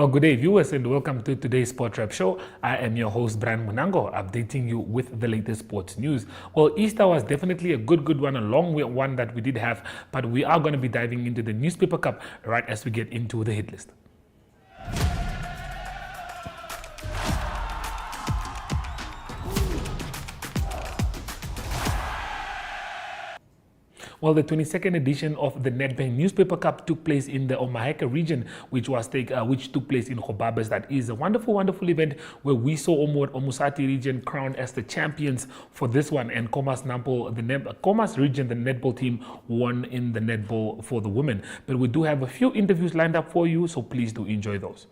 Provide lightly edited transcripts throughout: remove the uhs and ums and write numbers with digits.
Well, good day, viewers, and welcome to today's Sport Wrap Show. I am your host, Brian Munango, updating you with the latest sports news. Well, Easter was definitely a good one, a long one that we did have, but we are going to be diving into the Newspaper Cup right as we get into the hit list. Well, the 22nd edition of the Nedbank Newspaper Cup took place in the Omaheke region, which took place in Khobabes. That is a wonderful event where we saw Omusati region crowned as the champions for this one, and Khomas region, the netball team, won in the netball for the women. But we do have a few interviews lined up for you, so please do enjoy those.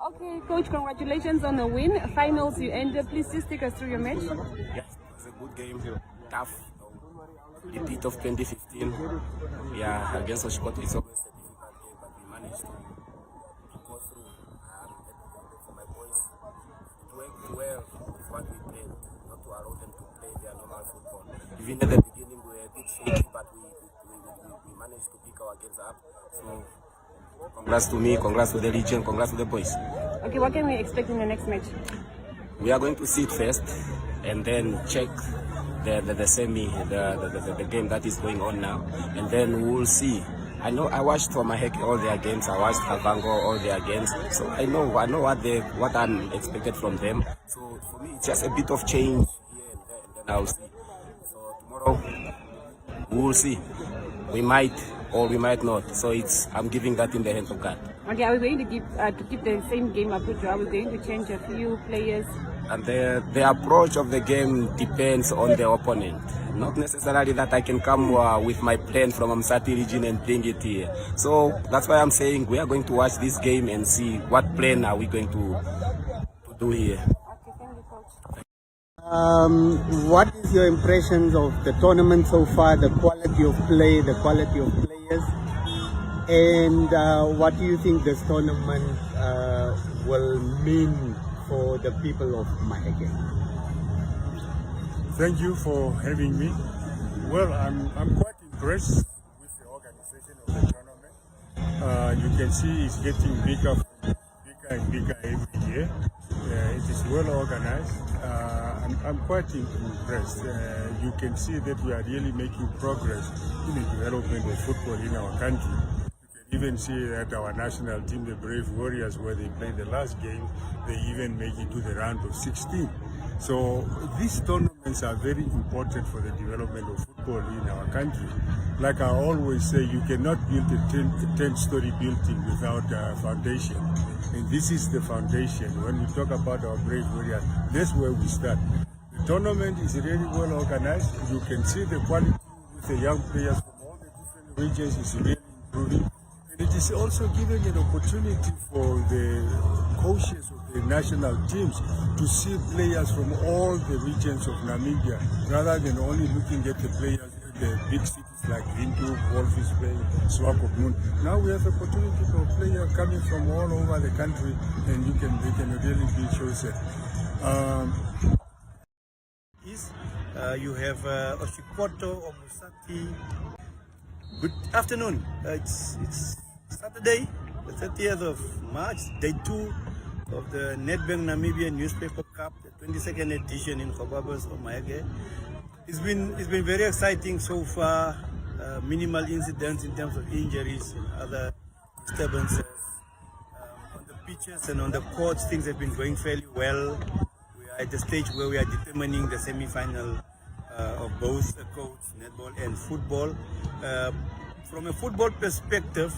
Okay, Coach, congratulations on the win. Finals you ended. Please just take us through your match. Yes, it was a good game. Tough. Repeat of 2015. Yeah, against Oshkosh, it's always a difficult game, but we managed to go through. For my boys, it worked well with what we played, not to allow them to play their normal football. Even at the beginning, we were a bit shaky, but we managed to pick our games up. So, congrats to me, congrats to the region, congrats to the boys. Okay, what can we expect in the next match? We are going to sit first and then check the semi, the game that is going on now, and then we will see. I know I watched Omaheke all their games, I watched Kavango all their games, so I know what I'm expected from them. So for me, it's just a bit of change here and there, and then I'll see. So tomorrow we will see. We might or we might not. So I'm giving that in the hands of God. Okay, are we going to keep the same game approach, or are we going to change a few players? And the approach of the game depends on the opponent. Not necessarily that I can come with my plan from Omsati region and bring it here. So that's why I'm saying we are going to watch this game and see what plan are we going to do here. Okay, thank you, Coach. What is your impressions of the tournament so far, the quality of play, the quality of players, and what do you think this tournament will mean for the people of Omaheke? Thank you for having me. Well, I'm quite impressed with the organization of the tournament. You can see it's getting bigger and bigger every year. It is well organized. I'm quite impressed. You can see that we are really making progress in the development of football in our country. You can even see that our national team, the Brave Warriors, where they played the last game, they even make it to the round of 16. So these tournaments are very important for the development of football in our country. Like I always say, you cannot build a 10-story building without a foundation. And this is the foundation. When we talk about our Brave Warriors, that's where we start. The tournament is really well organized. You can see the quality with the young players from all the different regions is really improving. And it is also giving an opportunity for the coaches of the national teams to see players from all the regions of Namibia, rather than only looking at the players in the big cities like Windhoek, Walvis Bay, Swakopmund. Now we have the opportunity for players coming from all over the country, and they can really be chosen. You have Oshikoto, Omusati. Good afternoon. It's Saturday, the 30th of March, day 2 of the Nedbank Namibia Newspaper Cup, the 22nd edition in Khobabes, Omaheke. It's been very exciting so far. Minimal incidents in terms of injuries and other disturbances. On the pitches and on the courts, things have been going fairly well. We are at the stage where we are determining the semi-final of both coach, netball and football. From a football perspective,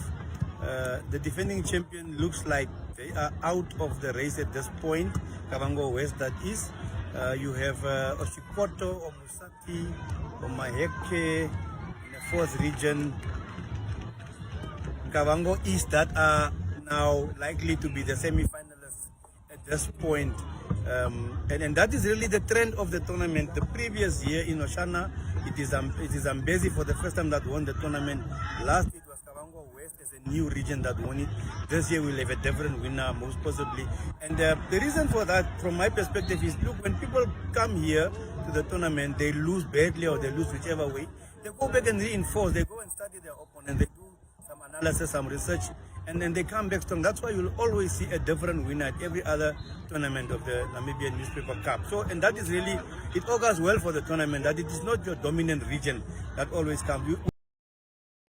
the defending champion looks like they are out of the race at this point. Kavango West, that is. You have Oshikoto, Omusati, Omaheke in the 4th region. Kavango East, that are now likely to be the semi-finalists at this point. And that is really the trend of the tournament. The previous year in Oshana, it is Zambezi for the first time that won the tournament. Last year it was Kavango West as a new region that won it. This year we'll have a different winner, most possibly. And the reason for that, from my perspective, is look, when people come here to the tournament, they lose badly or they lose whichever way. they go back and reinforce. They go and study their opponent. They do some analysis, some research, and then they come back strong. That's why you'll always see a different winner at every other tournament of the Namibian Newspaper Cup. So, and that is really, it augurs well for the tournament, that it is not your dominant region that always comes.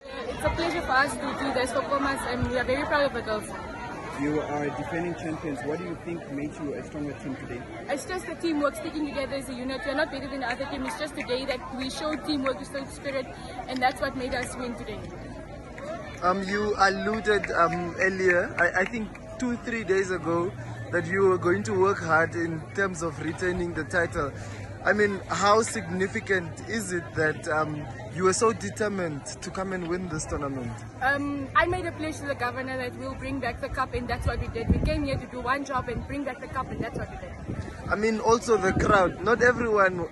It's a pleasure for us to do this performance, and we are very proud of the girls. You are defending champions. What do you think made you a stronger team today? It's just the teamwork, sticking together as a unit. We're not better than the other team. It's just today that we showed teamwork, we showed spirit, and that's what made us win today. You alluded earlier, I think 2-3 days ago, that you were going to work hard in terms of retaining the title. I mean, how significant is it that you were so determined to come and win this tournament? I made a pledge to the governor that we'll bring back the cup, and that's what we did. We came here to do one job and bring back the cup, and that's what we did. I mean, also the crowd. Not everyone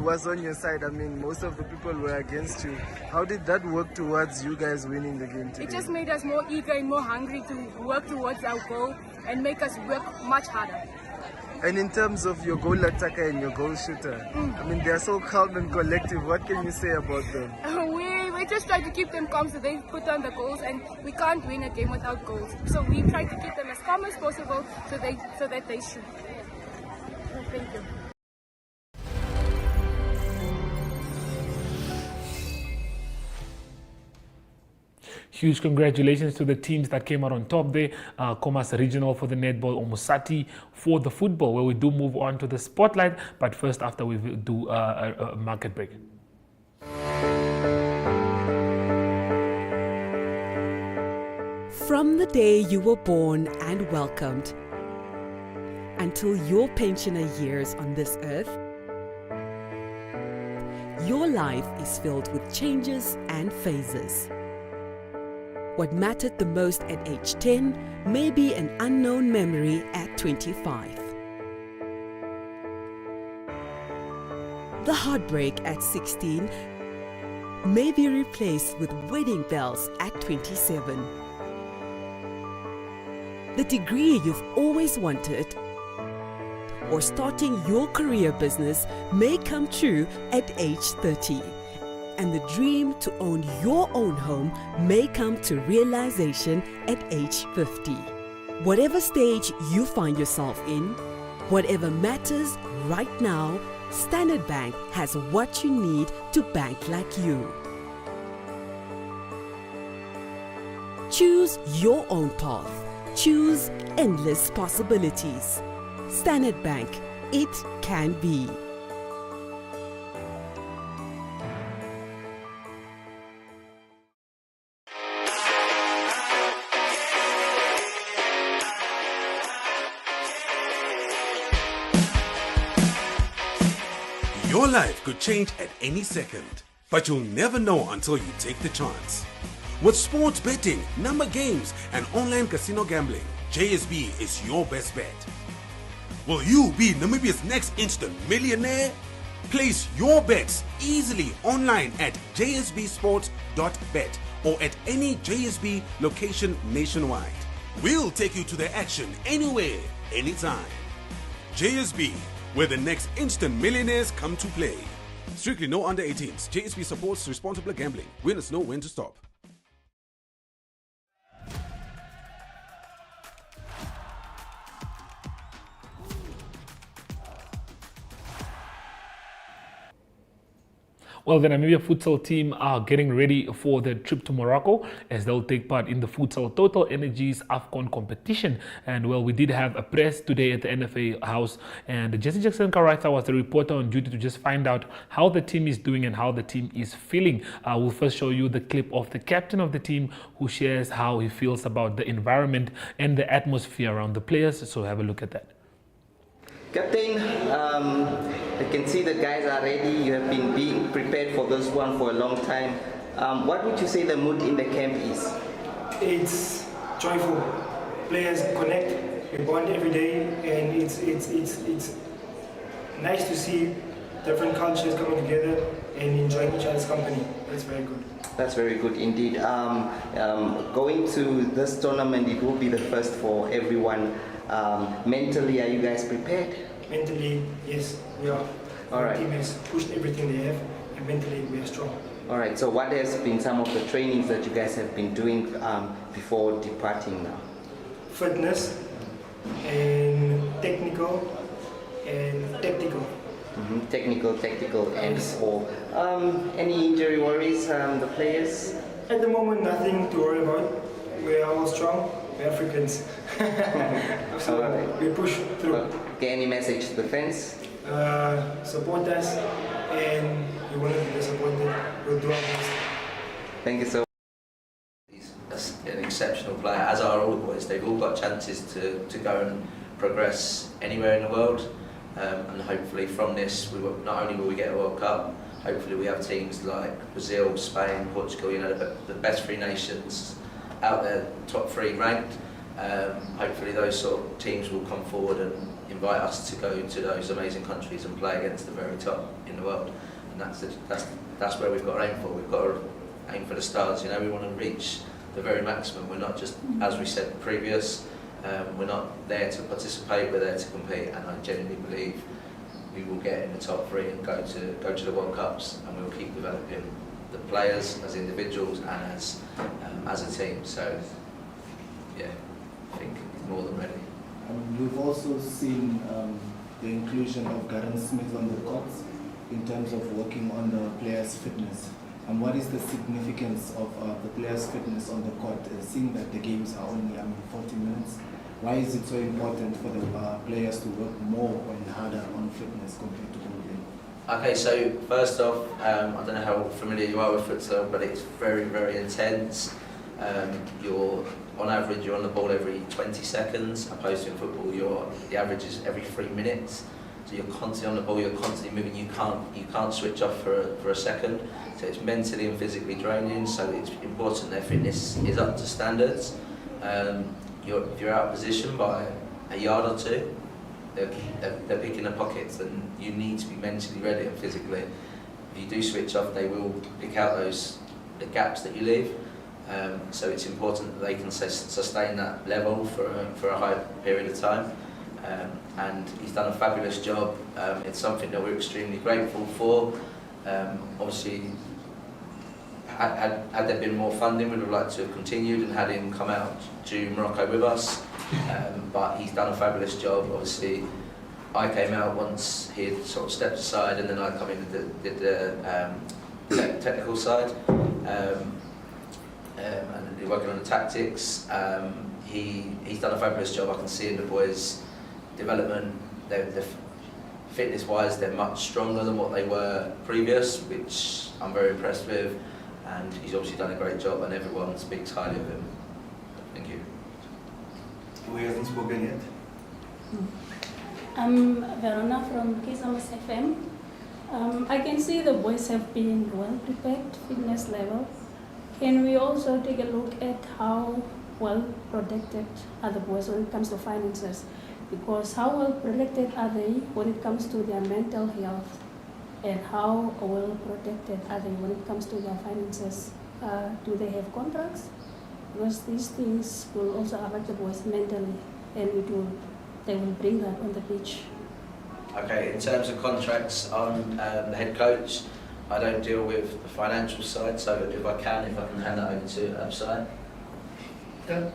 was on your side. I mean, most of the people were against you. How did that work towards you guys winning the game today? It just made us more eager and more hungry to work towards our goal and make us work much harder. And in terms of your goal attacker and your goal shooter, I mean, they're so calm and collective. What can you say about them? We just try to keep them calm so they put on the goals, and we can't win a game without goals. So we try to keep them as calm as possible so that they shoot. Thank you. Huge congratulations to the teams that came out on top there. Khomas Regional for the netball, Omusati for the football, where we do move on to the spotlight. But first, after we do a market break. From the day you were born and welcomed until your pensioner years on this earth, your life is filled with changes and phases. What mattered the most at age 10 may be an unknown memory at 25. The heartbreak at 16 may be replaced with wedding bells at 27. The degree you've always wanted or starting your career business may come true at age 30. And the dream to own your own home may come to realization at age 50. Whatever stage you find yourself in, whatever matters right now, Standard Bank has what you need to bank like you. Choose your own path. Choose endless possibilities. Standard Bank, it can be. Your life could change at any second, but you'll never know until you take the chance. With sports betting, number games, and online casino gambling, JSB is your best bet. Will you be Namibia's next instant millionaire? Place your bets easily online at jsbsports.bet or at any JSB location nationwide. We'll take you to the action anywhere, anytime. JSB, where the next instant millionaires come to play. Strictly no under 18s. JSB supports responsible gambling. Winners know when to stop. Well, the Namibia futsal team are getting ready for the trip to Morocco as they'll take part in the futsal Total Energies AFCON competition. And well, we did have a press today at the NFA house, and Jesse Jackson Karaitha was the reporter on duty to just find out how the team is doing and how the team is feeling. We'll first show you the clip of the captain of the team who shares how he feels about the environment and the atmosphere around the players. So have a look at that. Captain, I can see the guys are ready. You have been being prepared for this one for a long time. What would you say the mood in the camp is? It's joyful. Players connect, we bond every day, and it's nice to see different cultures coming together and enjoying each other's company. That's very good. That's very good indeed. Going to this tournament, it will be the first for everyone. Mentally, are you guys prepared? Mentally, yes, we are. All right. The team has pushed everything they have, and mentally we are strong. All right, so what has been some of the trainings that you guys have been doing before departing now? Fitness and technical and tactical. Technical, tactical, and sport. Any injury worries, the players? At the moment, nothing to worry about. We are all strong. We're Africans. So we push through. Okay, any message to the fans? Support us, and we won't be disappointed. We'll do our best. Thank you so much. He's an exceptional player, as are all the boys. They've all got chances to go and progress anywhere in the world. And hopefully from this, not only will we get a World Cup, hopefully we have teams like Brazil, Spain, Portugal, the best 3 nations out there, top 3 ranked. Hopefully those sort of teams will come forward and invite us to go to those amazing countries and play against the very top in the world. And that's where we've got to aim for. We've got to aim for the stars. We want to reach the very maximum. We're not just, as we said previous, we're not there to participate, we're there to compete, and I genuinely believe we will get in the top 3 and go to the World Cups, and we'll keep developing the players as individuals and as a team. So yeah, I think it's more than ready. We've also seen the inclusion of Gareth Smith on the courts in terms of working on the players' fitness. And what is the significance of the players' fitness on the court, seeing that the games are only 40 minutes? Why is it so important for the players to work more and harder on fitness compared to ball? Okay, so first off, I don't know how familiar you are with futsal, but it's very, very intense. On average, you're on the ball every 20 seconds, opposed to in football, the average is every 3 minutes. So you're constantly on the ball, you're constantly moving, you can't switch off for a second. So it's mentally and physically draining, so it's important their fitness is up to standards. If you're out of position by a yard or 2, they're picking the pockets, and you need to be mentally ready and physically. If you do switch off, they will pick out the gaps that you leave. So it's important that they can sustain that level for a high period of time. And he's done a fabulous job. It's something that we're extremely grateful for. Obviously, had there been more funding, we'd have liked to have continued and had him come out to Morocco with us. But he's done a fabulous job. Obviously, I came out once he had sort of stepped aside, and then I come in and did the technical side. And working on the tactics. He's done a fabulous job. I can see in the boys' development, fitness-wise, they're much stronger than what they were previous, which I'm very impressed with. And he's obviously done a great job, and everyone speaks highly of him. Thank you. We haven't spoken yet. I'm Verona from KSMS FM. I can see the boys have been well prepared, fitness level. Can we also take a look at how well protected are the boys when it comes to finances? Because how well protected are they when it comes to their mental health? And how well protected are they when it comes to their finances? Do they have contracts? Because these things will also affect the boys mentally, and they will bring that on the pitch. Okay, in terms of contracts, I'm the head coach. I don't deal with the financial side, so if I can hand that over to Absai. Okay.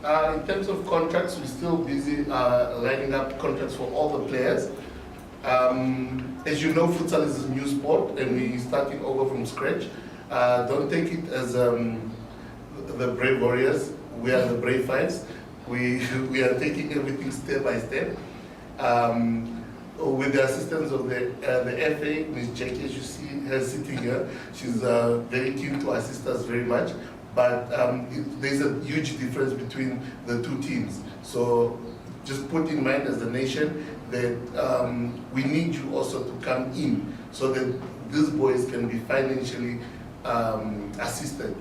In terms of contracts, we're still busy lining up contracts for all the players. As you know, futsal is a new sport, and we're starting over from scratch. Don't take it as the brave warriors. We are the brave fights. We are taking everything step by step. With the assistance of the FA, Ms. Jackie, as you see her sitting here, she's very keen to assist us very much. But there's a huge difference between the two teams. So just put in mind as a nation that we need you also to come in so that these boys can be financially assisted.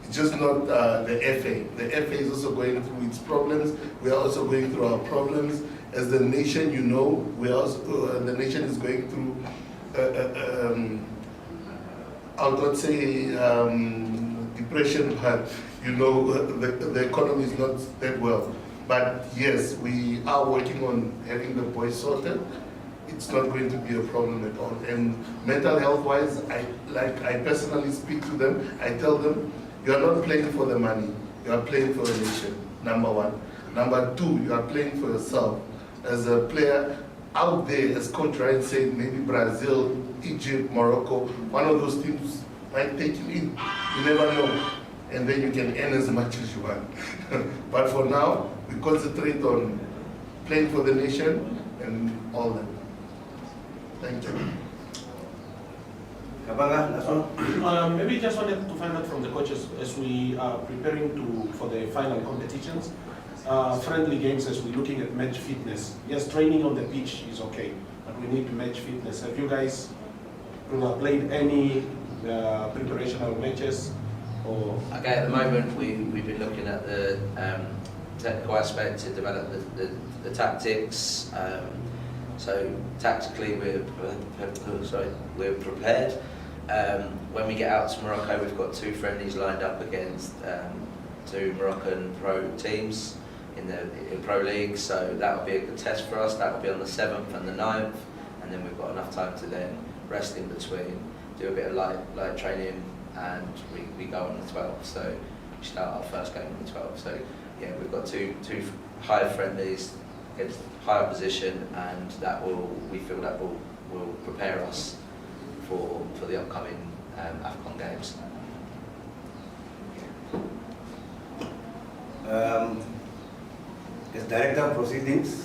It's just not the FA. The FA is also going through its problems. We are also going through our problems. As the nation, you know, we also the nation is going through. I would not say depression, but you know, the economy is not that well. But yes, we are working on having the boys sorted. it's not going to be a problem at all. And mental health wise, I personally speak to them. I tell them, you are not playing for the money. You are playing for the nation, number one. Number two, you are playing for yourself. As a player out there, as Contrain said, maybe Brazil, Egypt, Morocco, one of those teams might take you in. You never know. And then you can earn as much as you want. But for now, we concentrate on playing for the nation and all that. Thank you. Maybe just wanted to find out from the coaches as we are preparing for the final competitions, friendly games, as we're looking at match fitness. Yes, training on the pitch is okay, but we need match fitness. Have you guys played any preparational matches? Okay, at the moment we've been looking at the technical aspect to develop the tactics. So tactically we're prepared. When we get out to Morocco, we've got 2 friendlies lined up against 2 Moroccan pro teams in Pro League. So that'll be a good test for us. That'll be on the 7th and the 9th, and then we've got enough time to then rest in between, do a bit of light training, and we go on the 12th. So we start our first game on the 12th. So yeah, we've got two high friendlies against higher opposition, and we feel that will prepare us for the upcoming AFCON games. As Director of Proceedings,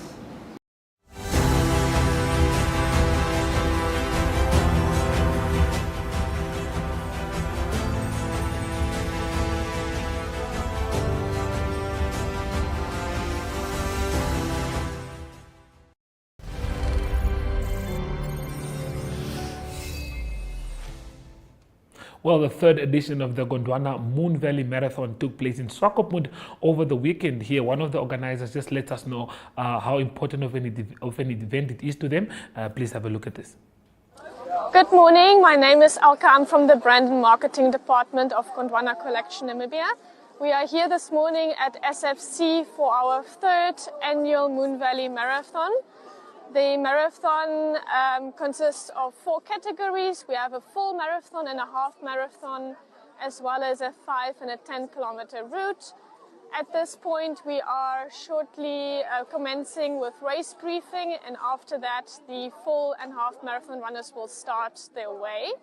Well, the 3rd edition of the Gondwana Moon Valley Marathon took place in Swakopmund over the weekend. Here, one of the organizers just let us know how important of an event it is to them. Please have a look at this. Good morning. My name is Elka. I'm from the Brand and Marketing Department of Gondwana Collection Namibia. We are here this morning at SFC for our 3rd annual Moon Valley Marathon. The marathon consists of 4 categories. We have a full marathon and a half marathon, as well as a 5 and a 10-kilometer route. At this point, we are shortly commencing with race briefing, and after that, the full and half marathon runners will start their way.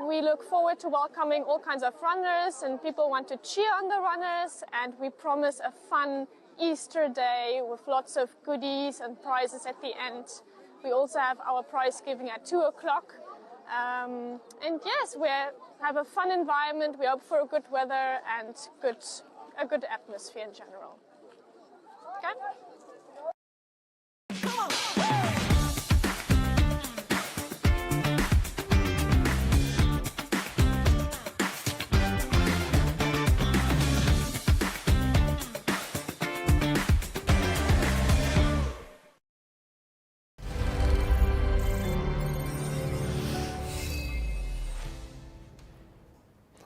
We look forward to welcoming all kinds of runners, and people want to cheer on the runners, and we promise a fun Easter day with lots of goodies and prizes at the end. We also have our prize giving at 2 o'clock. And yes, we have a fun environment. We hope for a good weather and a good atmosphere in general. Okay?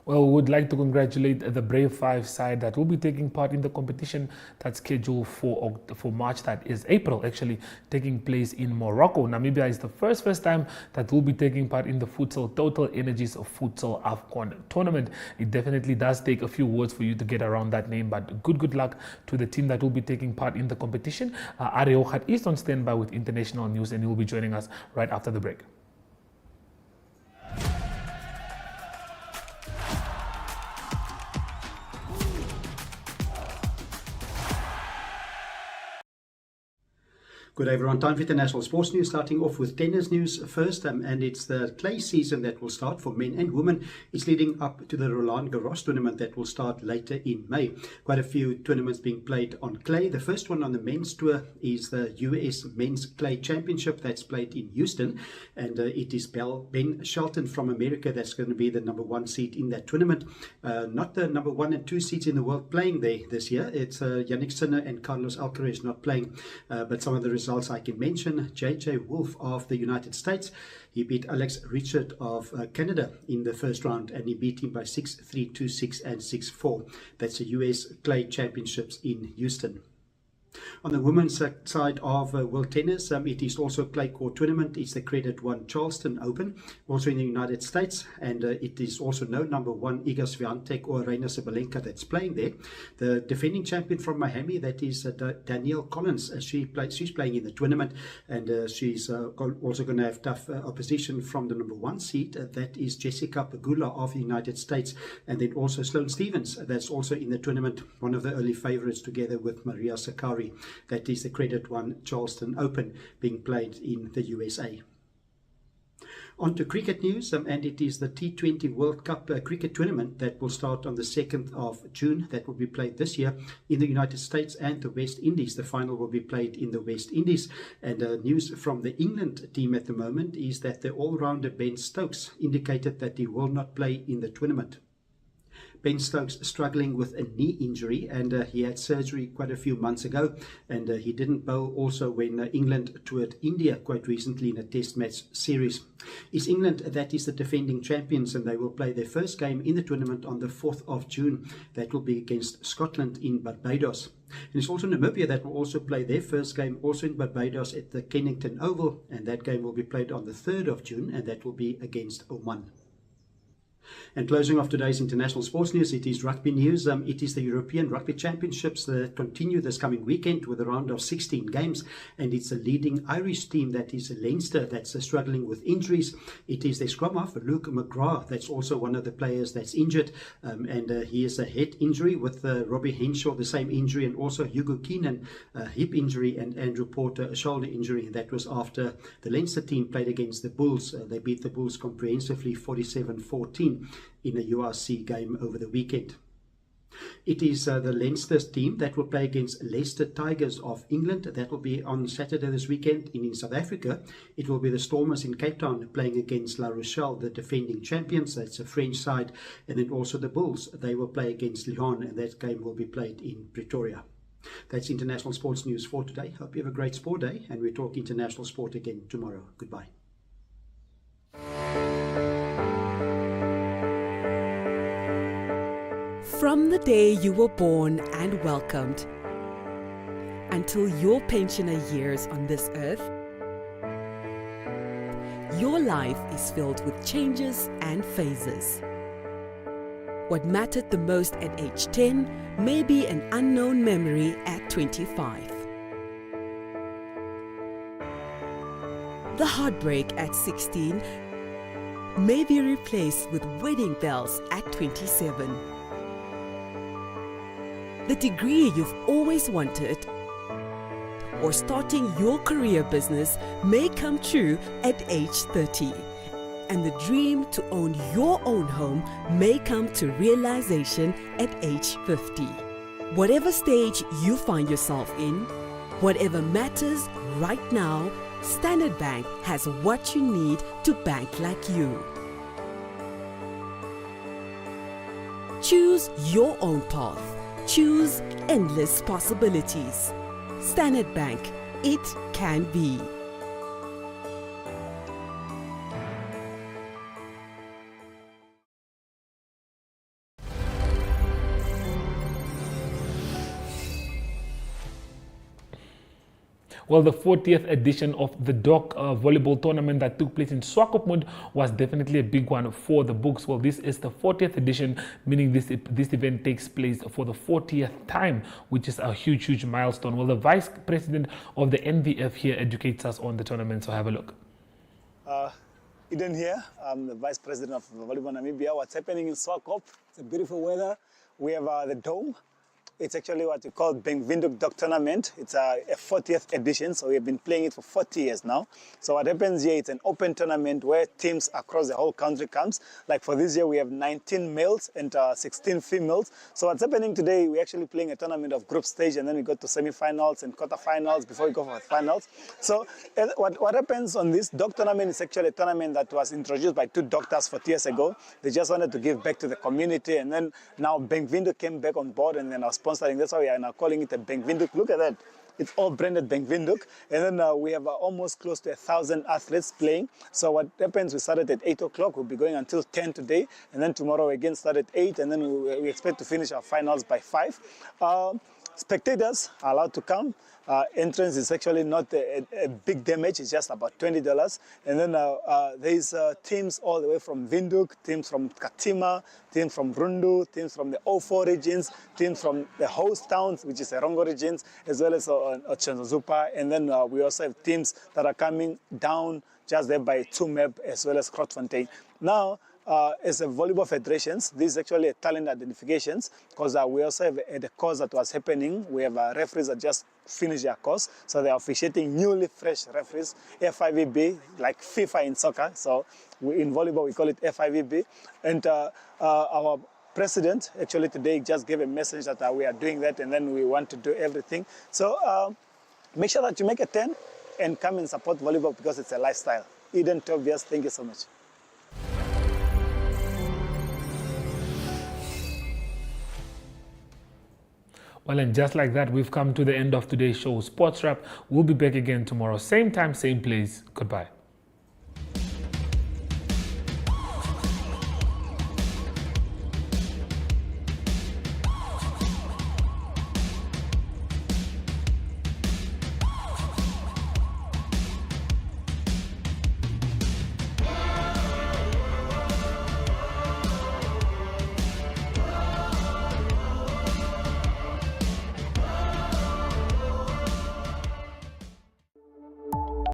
Well, we would like to congratulate the Brave 5 side that will be taking part in the competition that's scheduled for March, that is April, actually, taking place in Morocco. Namibia is the first time that will be taking part in the futsal Total Energies of Futsal AFCON tournament. It definitely does take a few words for you to get around that name, but good luck to the team that will be taking part in the competition. Ariohat is on standby with international news, and he will be joining us right after the break. Good day everyone, time for international sports news, starting off with tennis news first, and it's the clay season that will start for men and women. It's leading up to the Roland Garros tournament that will start later in May. Quite a few tournaments being played on clay. The first one on the men's tour is the US Men's Clay Championship that's played in Houston, and it is Ben Shelton from America that's going to be the number 1 seed in that tournament. Not the number 1 and 2 seeds in the world playing there this year. It's Yannick Sinner and Carlos Alcaraz not playing, but some of the results I can mention: JJ Wolf of the United States, he beat Alex Richard of Canada in the first round, and he beat him by 6-3, 2-6 and 6-4. That's the US Clay Championships in Houston. On the women's side of world tennis, it is also a clay court tournament. It's the Credit One Charleston Open, also in the United States, and it is also no number one Iga Swiatek or Aryna Sabalenka that's playing there. The defending champion from Miami, that is Danielle Collins. She's playing in the tournament, and she's also going to have tough opposition from the number one seed. That is Jessica Pegula of the United States, and then also Sloane Stephens. That's also in the tournament, one of the early favorites together with Maria Sakkari. That is the Credit One Charleston Open being played in the USA. On to cricket news, and it is the T20 World Cup cricket tournament that will start on the 2nd of June. That will be played this year in the United States and the West Indies. The final will be played in the West Indies. And news from the England team at the moment is that the all-rounder Ben Stokes indicated that he will not play in the tournament. Ben Stokes struggling with a knee injury, and he had surgery quite a few months ago, and he didn't bowl also when England toured India quite recently in a test match series. It's England that is the defending champions, and they will play their first game in the tournament on the 4th of June. That will be against Scotland in Barbados. And it's also Namibia that will also play their first game also in Barbados at the Kennington Oval, and that game will be played on the 3rd of June, and that will be against Oman. And closing off today's international sports news, it is rugby news. It is the European Rugby Championships that continue this coming weekend with a round of 16 games. And it's a leading Irish team, that is Leinster, that's struggling with injuries. It is their scrum half, Luke McGrath, that's also one of the players that's injured. And he has a head injury with Robbie Henshaw, the same injury, and also Hugo Keenan, a hip injury, and Andrew Porter, a shoulder injury. And that was after the Leinster team played against the Bulls. They beat the Bulls comprehensively 47-14. In a URC game over the weekend. It is the Leinster team that will play against Leicester Tigers of England. That will be on Saturday this weekend. In South Africa, it will be the Stormers in Cape Town playing against La Rochelle, the defending champions. That's a French side. And then also the Bulls. They will play against Lyon, and that game will be played in Pretoria. That's international sports news for today. Hope you have a great sport day, and we'll talk international sport again tomorrow. Goodbye. From the day you were born and welcomed until your pensioner years on this earth, your life is filled with changes and phases. What mattered the most at age 10 may be an unknown memory at 25. The heartbreak at 16 may be replaced with wedding bells at 27. The degree you've always wanted or starting your career business may come true at age 30. And the dream to own your own home may come to realization at age 50. Whatever stage you find yourself in, whatever matters right now, Standard Bank has what you need to bank like you. Choose your own path. Choose endless possibilities. Standard Bank, it can be. Well, the 40th edition of the DOC volleyball tournament that took place in Swakopmund was definitely a big one for the books. Well, this is the 40th edition, meaning this event takes place for the 40th time, which is a huge, huge milestone. Well, the vice president of the NVF here educates us on the tournament, so have a look. Eden here, I'm the vice president of Volleyball Namibia. What's happening in Swakop? It's a beautiful weather. We have the dome. It's actually what we call Benvindoek DOC tournament. It's a 40th edition, so we've been playing it for 40 years now. So what happens here, it's an open tournament where teams across the whole country comes. Like for this year, we have 19 males and 16 females. So what's happening today, we're actually playing a tournament of group stage, and then we go to semi-finals and quarter-finals before we go for finals. So what happens on this DOC tournament is actually a tournament that was introduced by two doctors 40 years ago. They just wanted to give back to the community, and then now Benvindoek came back on board, and then our sponsoring. That's why we are now calling it a Benvindoek. Look at that. It's all branded Benvindoek. And then we have almost close to 1,000 athletes playing. So what happens, we started at 8 o'clock. We'll be going until 10 today. And then tomorrow again start at 8. And then we expect to finish our finals by 5. Spectators are allowed to come. Entrance is actually not a big damage, it's just about $20. And then there's teams all the way from Windhoek, teams from Katima, teams from Rundu, teams from the O4 regions, teams from the host towns, which is the Rongo regions, as well as Chenzozupa. And then we also have teams that are coming down just there by Tumeb, as well as Grootfontein. Now, as a volleyball federations, this is actually a talent identifications, because we also have the course that was happening. We have referees that just finished their course, so they are officiating newly fresh referees, FIVB, like FIFA in soccer. So in volleyball we call it FIVB. And our president actually today just gave a message that we are doing that, and then we want to do everything. So make sure that you make a 10 and come and support volleyball, because it's a lifestyle. Eden Tobias, thank you so much. Well, and just like that, we've come to the end of today's show, Sports Wrap. We'll be back again tomorrow, same time, same place. Goodbye.